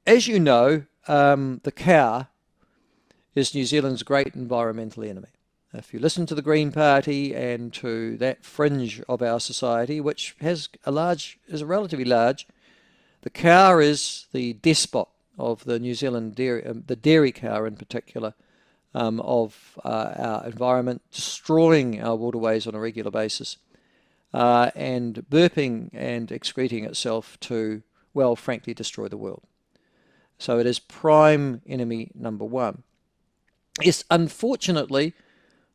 as you know, the cow is New Zealand's great environmental enemy. If you listen to the Green Party and to that fringe of our society, which is relatively large, the cow is the despot of the New Zealand dairy, the dairy cow in particular, of our environment, destroying our waterways on a regular basis, and burping and excreting itself to, well, frankly, destroy the world. So it is prime enemy number one. Yes, unfortunately,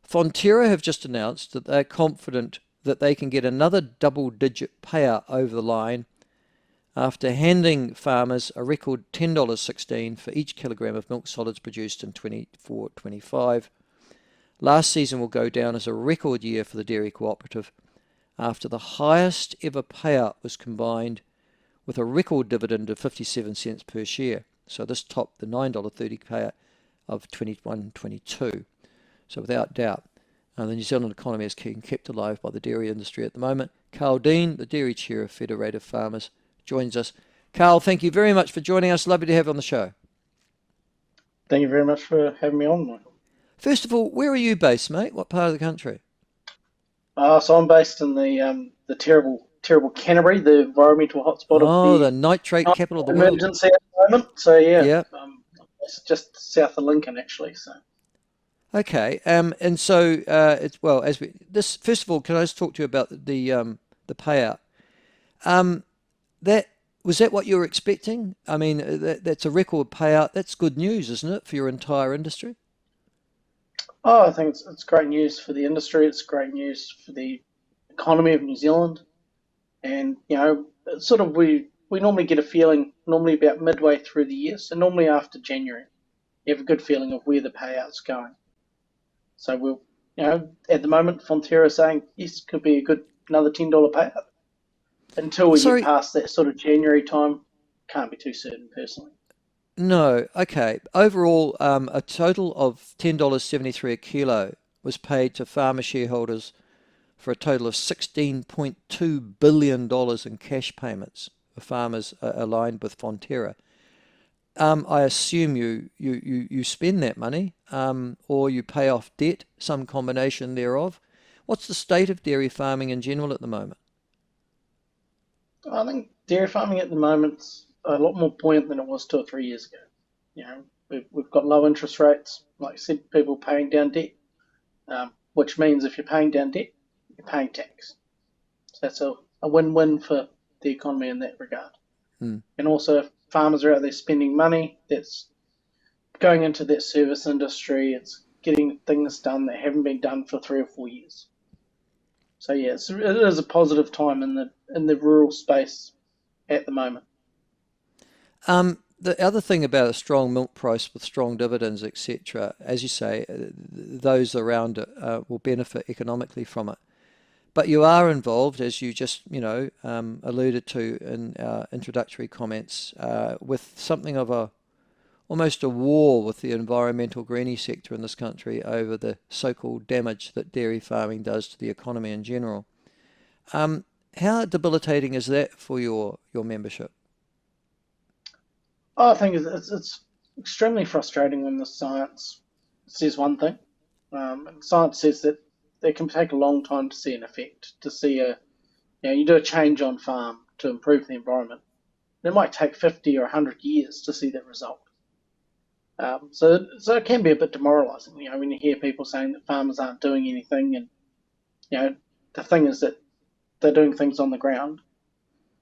Fonterra have just announced that they're confident that they can get another double-digit payout over the line after handing farmers a record $10.16 for each kilogram of milk solids produced in 24-25. Last season will go down as a record year for the dairy cooperative after the highest ever payout was combined with a record dividend of 57 cents per share. So this topped the $9.30 payout of 21-22. So without doubt, the New Zealand economy is being kept alive by the dairy industry at the moment. Karl Dean, the dairy chair of Federated Farmers, joins us. Karl, thank you very much for joining us. Lovely to have you on the show. Thank you very much for having me on, Michael. First of all, where are you based, mate? What part of the country? So I'm based in the terrible Canterbury, the environmental hotspot of Oh, the the nitrate capital of the world. emergency at the moment. So yeah, Yeah. it's just south of Lincoln actually. So Okay. And so it's well as we this first of all, can I just talk to you about the payout? That was that what you were expecting? I mean, that's a record payout. That's good news, isn't it, for your entire industry? I think it's great news for the industry. It's great news for the economy of New Zealand. And it's sort of we normally get a feeling normally about midway through the year. So normally after January, you have a good feeling of where the payout's going. So we'll, at the moment, Fonterra is saying yes, could be a good another $10 payout. Until we get Sorry, past that sort of January time, can't be too certain personally. no. Okay. Overall, a total of $10.73 a kilo was paid to farmer shareholders for a total of $16.2 billion in cash payments for farmers aligned with Fonterra. I assume you spend that money, or you pay off debt, some combination thereof. What's the state of dairy farming in general at the moment? I think dairy farming at the moment's a lot more buoyant than it was 2 or 3 years ago. We've got low interest rates, like I said, people paying down debt, which means if you're paying down debt, you're paying tax. So that's a win-win for the economy in that regard. Hmm. And also, if farmers are out there spending money, that's going into that service industry. It's getting things done that haven't been done for 3 or 4 years. So yeah, it is a positive time in the rural space at the moment. The other thing about a strong milk price with strong dividends, etc., as you say, those around it will benefit economically from it. But you are involved, as you just, alluded to in our introductory comments, with something of almost a war with the environmental greenie sector in this country over the so-called damage that dairy farming does to the economy in general. How debilitating is that for your membership? I think it's extremely frustrating when the science says one thing. And science says that it can take a long time to see an effect, to see you do a change on farm to improve the environment. And it might take 50 or 100 years to see that result. So it can be a bit demoralising, when you hear people saying that farmers aren't doing anything, and the thing is that they're doing things on the ground.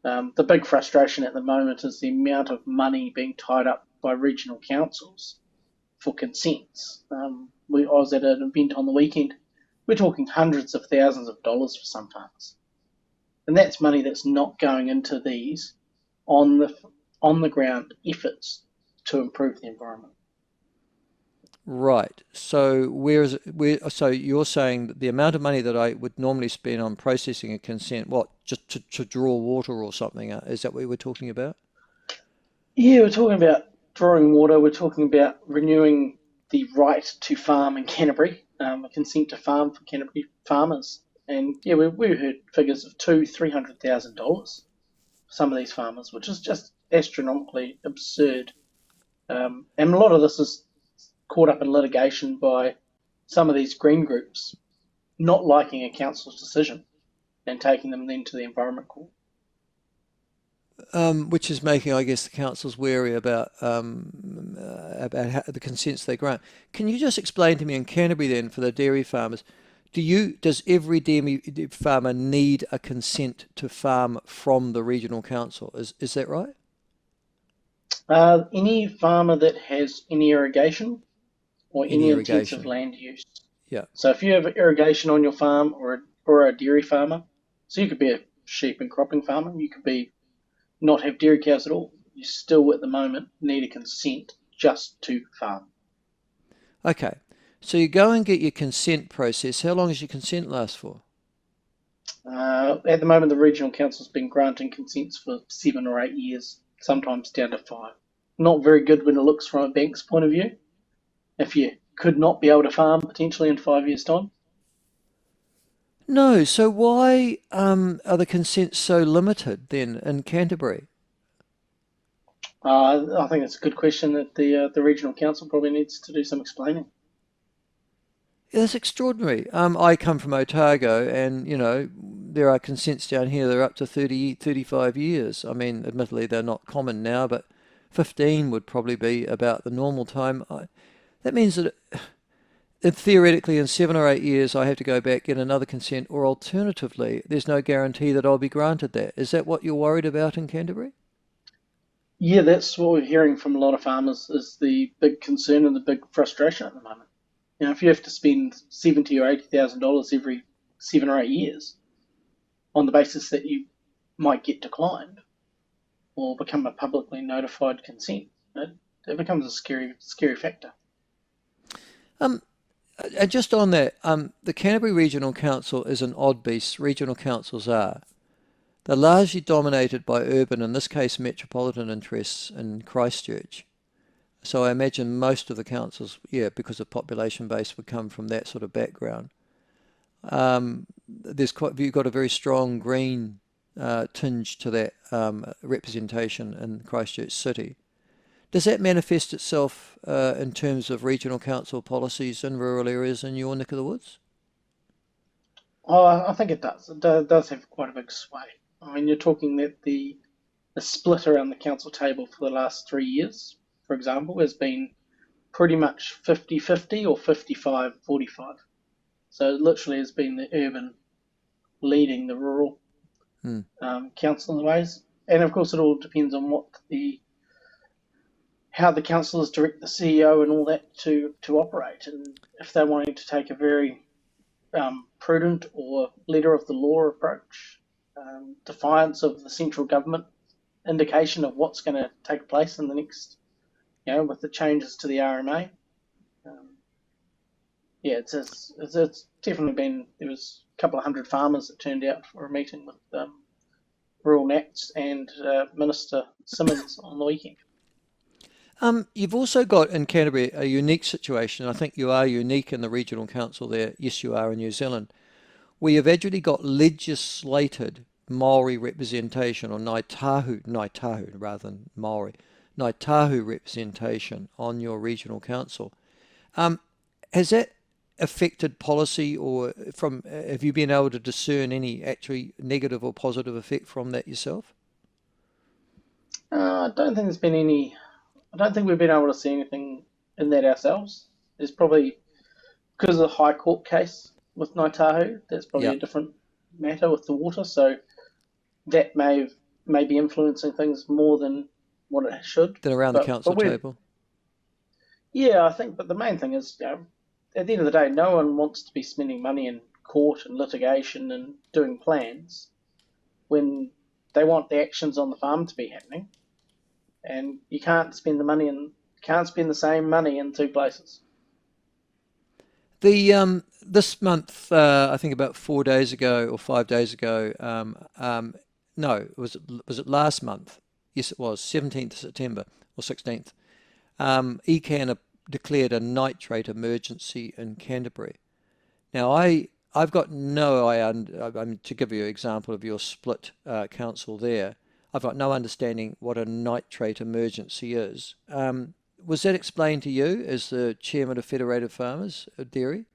The big frustration at the moment is the amount of money being tied up by regional councils for consents. I was at an event on the weekend. We're talking hundreds of thousands of dollars for some farmers, and that's money that's not going into these on the ground efforts to improve the environment. Right. So so you're saying that the amount of money that I would normally spend on processing a consent, what, just to draw water or something, is that what we're talking about? Yeah, we're talking about drawing water. We're talking about renewing the right to farm in Canterbury, a consent to farm for Canterbury farmers. And yeah, we heard figures of $200,000-300,000 for some of these farmers, which is just astronomically absurd And a lot of this is caught up in litigation by some of these green groups not liking a council's decision and taking them then to the Environment Court. Which is making, I guess, the councils wary about the consents they grant. Can you just explain to me in Canterbury then, for the dairy farmers, does every dairy farmer need a consent to farm from the regional council? Is that right? Any farmer that has any irrigation or Any any intensive irrigation? land use. Yeah. So if you have irrigation on your farm or a dairy farmer, so you could be a sheep and cropping farmer, you could be not have dairy cows at all. You still at the moment need a consent just to farm. Okay. So you go and get your consent process. How long does your consent last for? At the moment, the regional council's been granting consents for 7 or 8 years, sometimes down to 5. Not very good when it looks from a bank's point of view. If you could not be able to farm potentially in 5 years' time. No. So why are the consents so limited then in Canterbury? I think it's a good question that the regional council probably needs to do some explaining. That's extraordinary. I come from Otago, and there are consents down here that are up to 30, 35 years. I mean, admittedly, they're not common now, but 15 would probably be about the normal time. That means that theoretically, in 7 or 8 years, I have to go back, get another consent, or alternatively, there's no guarantee that I'll be granted that. Is that what you're worried about in Canterbury? Yeah, that's what we're hearing from a lot of farmers is the big concern and the big frustration at the moment. If you have to spend $70,000 or $80,000 every 7 or 8 years on the basis that you might get declined or become a publicly notified consent, it becomes a scary factor. Just on that, the Canterbury Regional Council is an odd beast. Regional councils are. They're largely dominated by urban, in this case metropolitan interests in Christchurch. So I imagine most of the councils, because of population base, would come from that sort of background. You've got a very strong green tinge to that representation in Christchurch City. Does that manifest itself in terms of regional council policies in rural areas in your neck of the woods? Oh, I think it does. It does have quite a big sway. I mean, you're talking that the split around the council table for the last 3 years, for example, has been pretty much 50-50 or 55-45. So it literally has been the urban leading the rural council in ways. And of course, it all depends on how the councillors direct the CEO and all that to operate. And if they're wanting to take a very prudent or letter of the law approach, defiance of the central government, indication of what's going to take place in the next, with the changes to the RMA. It's definitely been. There was a couple of hundred farmers that turned out for a meeting with Rural Nats and Minister Simmons on the weekend. You've also got in Canterbury a unique situation. I think you are unique in the regional council there. Yes, you are in New Zealand. We have actually got legislated Maori representation, or Ngāi rather than Maori, Ngāi Tahu representation on your regional council. Has that affected policy, or have you been able to discern any actually negative or positive effect from that yourself? I don't think there's been any. I don't think we've been able to see anything in that ourselves. There's probably, because of the High Court case with Ngāi Tahu, that's probably a different matter with the water. So that may be influencing things more than what it should. Than around the council table. Yeah, I think. But the main thing is, at the end of the day, no one wants to be spending money in court and litigation and doing plans when they want the actions on the farm to be happening. And you can't spend the same money in two places. This month, I think about 4 days ago or 5 days ago, no, was it last month? Yes, it was 17th September or 16th. ECAN declared a nitrate emergency in Canterbury. Now, I've got no to give you an example of your split council there. I've got no understanding what a nitrate emergency is. was that explained to you as the chairman of Federated Farmers Dairy?